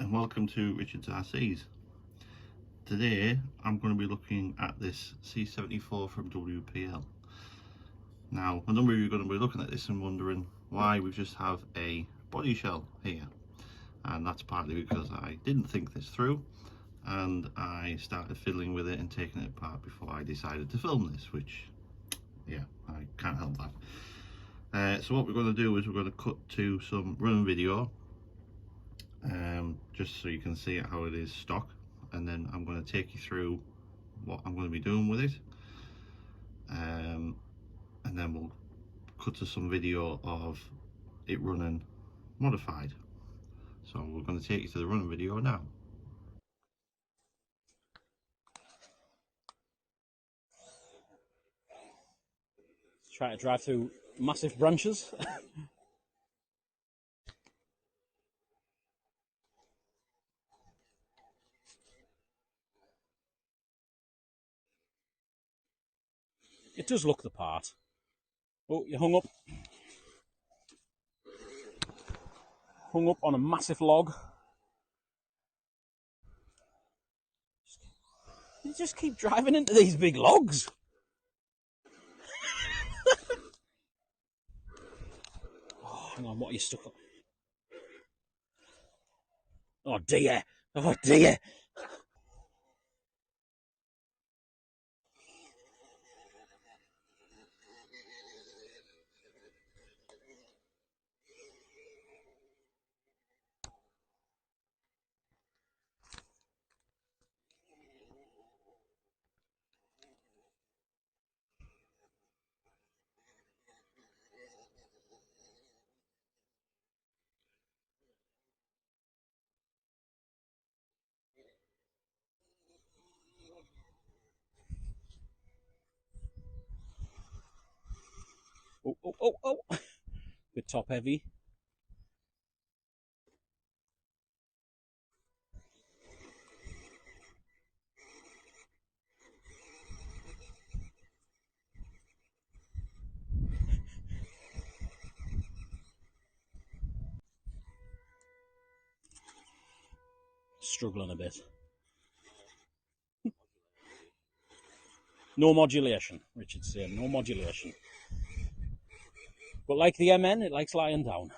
and welcome to Richard's RCs. Today I'm going to be looking at this C74 from WPL. Now a number of you are going to be looking at this and wondering why we just have a body shell here, and that's partly because I didn't think this through and I started fiddling with it and taking it apart before I decided to film this, which yeah, I can't help that. So what we're going to do is we're going to cut to some running video, just so you can see how it is stock, and then I'm going to take you through what I'm going to be doing with it, and then we'll cut to some video of it running modified. So we're going to take you to the running video now. Try to drive through massive branches. It does look the part. Oh, you hung up. Hung up on a massive log. You just keep driving into these big logs. Oh, hang on, what are you stuck on? Oh dear. Oh dear. Oh, oh, oh, oh. Bit top heavy. Struggling a bit. No modulation, Richard's saying, no modulation. But like the MN, it likes lying down.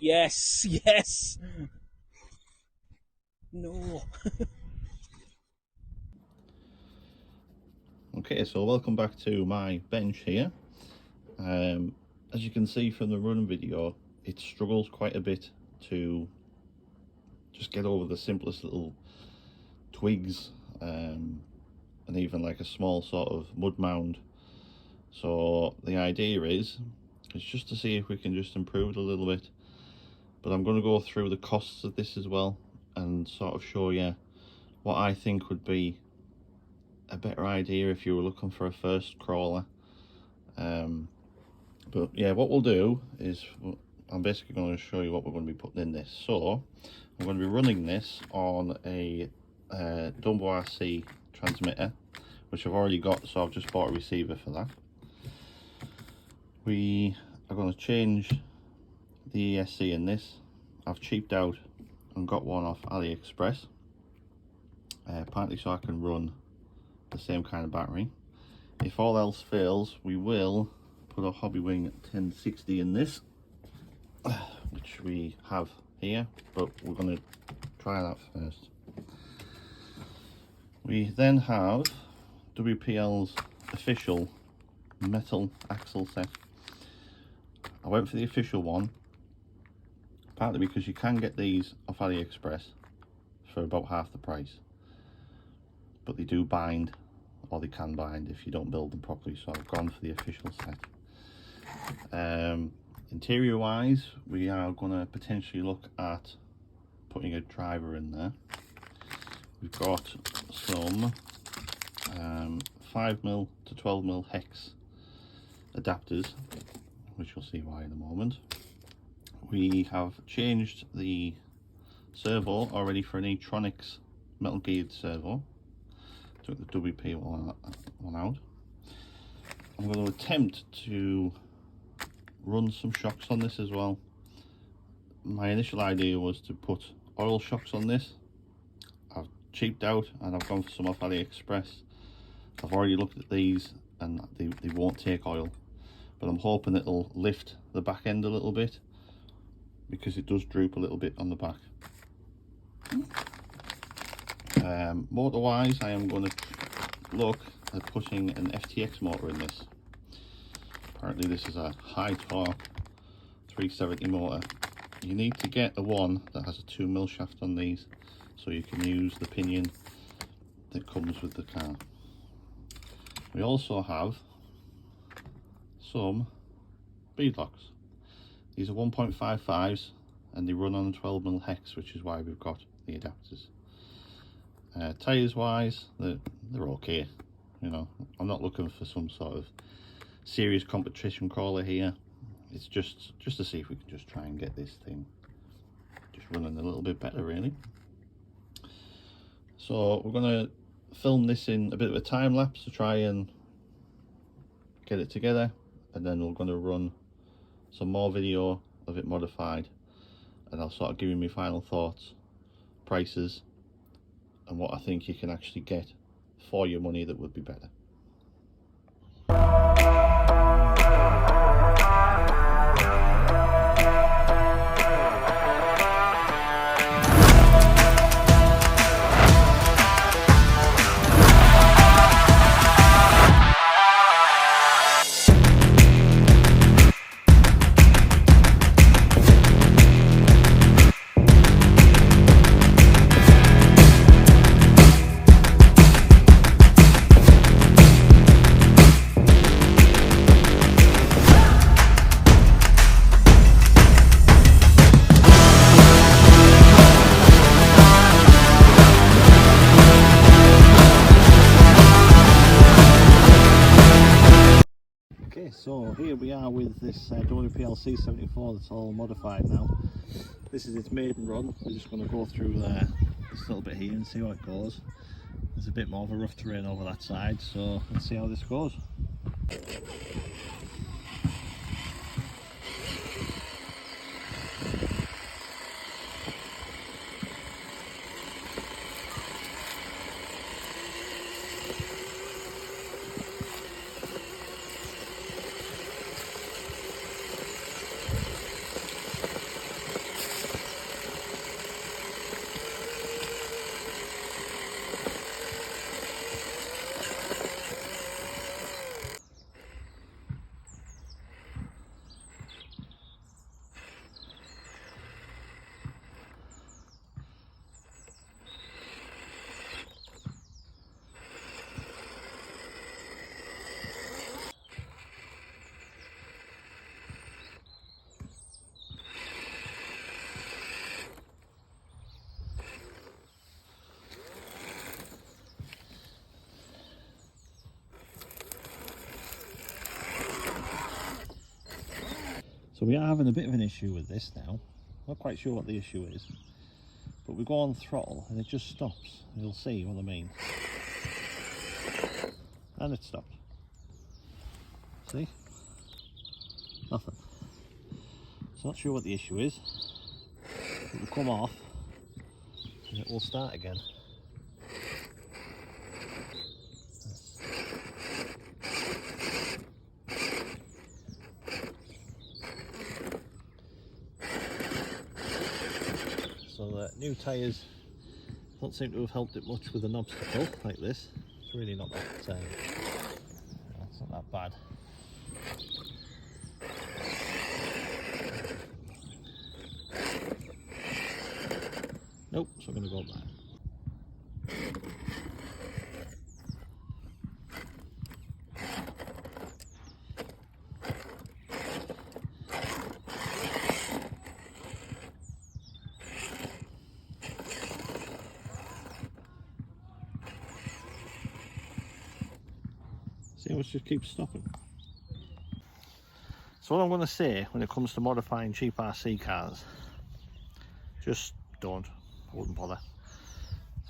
Yes, yes. No. Okay, so welcome back to my bench here. As you can see from the running video, it struggles quite a bit to just get over the simplest little twigs, and even like a small sort of mud mound. So the idea is just to see if we can just improve it a little bit, but I'm going to go through the costs of this as well and sort of show you what I think would be a better idea if you were looking for a first crawler. But yeah, what we'll do is I'm basically going to show you what we're going to be putting in this. So I'm going to be running this on a WPL RC transmitter, which I've already got, so I've just bought a receiver for that. We are going to change the ESC in this. I've cheaped out and got one off AliExpress, partly so I can run the same kind of battery. If all else fails, we will put a Hobbywing 1060 in this, which we have here, but we're going to try that first. We then have WPL's official metal axle set. I went for the official one, partly because you can get these off AliExpress for about half the price, but they do bind, or they can bind if you don't build them properly, so I've gone for the official set. Interior wise, we are going to potentially look at putting a driver in there. We've got some 5mm to 12mm hex adapters, which you'll see why in a moment. We have changed the servo already for an E-tronics metal geared servo. Took the WPL one out. I'm going to attempt to run some shocks on this as well. My initial idea was to put oil shocks on this. I've cheaped out and I've gone for some off AliExpress. I've already looked at these and they won't take oil, but I'm hoping it'll lift the back end a little bit, because it does droop a little bit on the back. Motor wise, I am going to look at putting an FTX motor in this. Apparently this is a high torque 370 motor. You need to get the one that has a 2mm shaft on these, so you can use the pinion that comes with the car. We also have some beadlocks. These are 1.55s and they run on a 12mm hex, which is why we've got the adapters. Tyres wise, they're okay. You know, I'm not looking for some sort of serious competition crawler here. It's just to see if we can just try and get this thing just running a little bit better, really. So we're going to film this in a bit of a time lapse to try and get it together, and then we're going to run some more video of it modified, and I'll sort of give you my final thoughts, prices, and what I think you can actually get for your money that would be better. Okay, so here we are with this WPL C74 that's all modified now. This is its maiden run. We're just going to go through this little bit here and see how it goes. There's a bit more of a rough terrain over that side, so let's see how this goes. So we are having a bit of an issue with this now. Not quite sure what the issue is, but we go on throttle and it just stops. You'll see what I mean. And it stopped. See? Nothing. So not sure what the issue is. It will come off and it will start again. So the new tyres don't seem to have helped it much with an obstacle like this. It's really not that, it's not that bad. Nope, so I'm going to go back. See how it just keeps stopping. So what I'm going to say when it comes to modifying cheap RC cars, just don't. I wouldn't bother.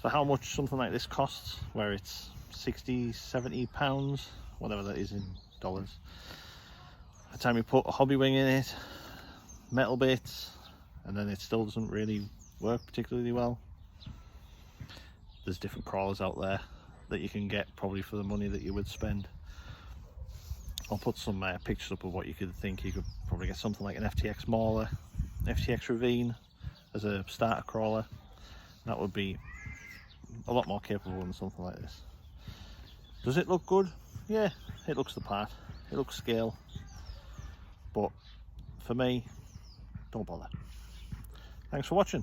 For how much something like this costs, where it's 60, 70 pounds, whatever that is in dollars, by the time you put a hobby wing in it, metal bits, and then it still doesn't really work particularly well. There's different crawlers out there that you can get probably for the money that you would spend. I'll put some pictures up of what you could think. You could probably get something like an FTX Mauler, FTX Ravine as a starter crawler. That would be a lot more capable than something like this. Does it look good? Yeah, it looks the part. It looks scale. But for me, don't bother. Thanks for watching.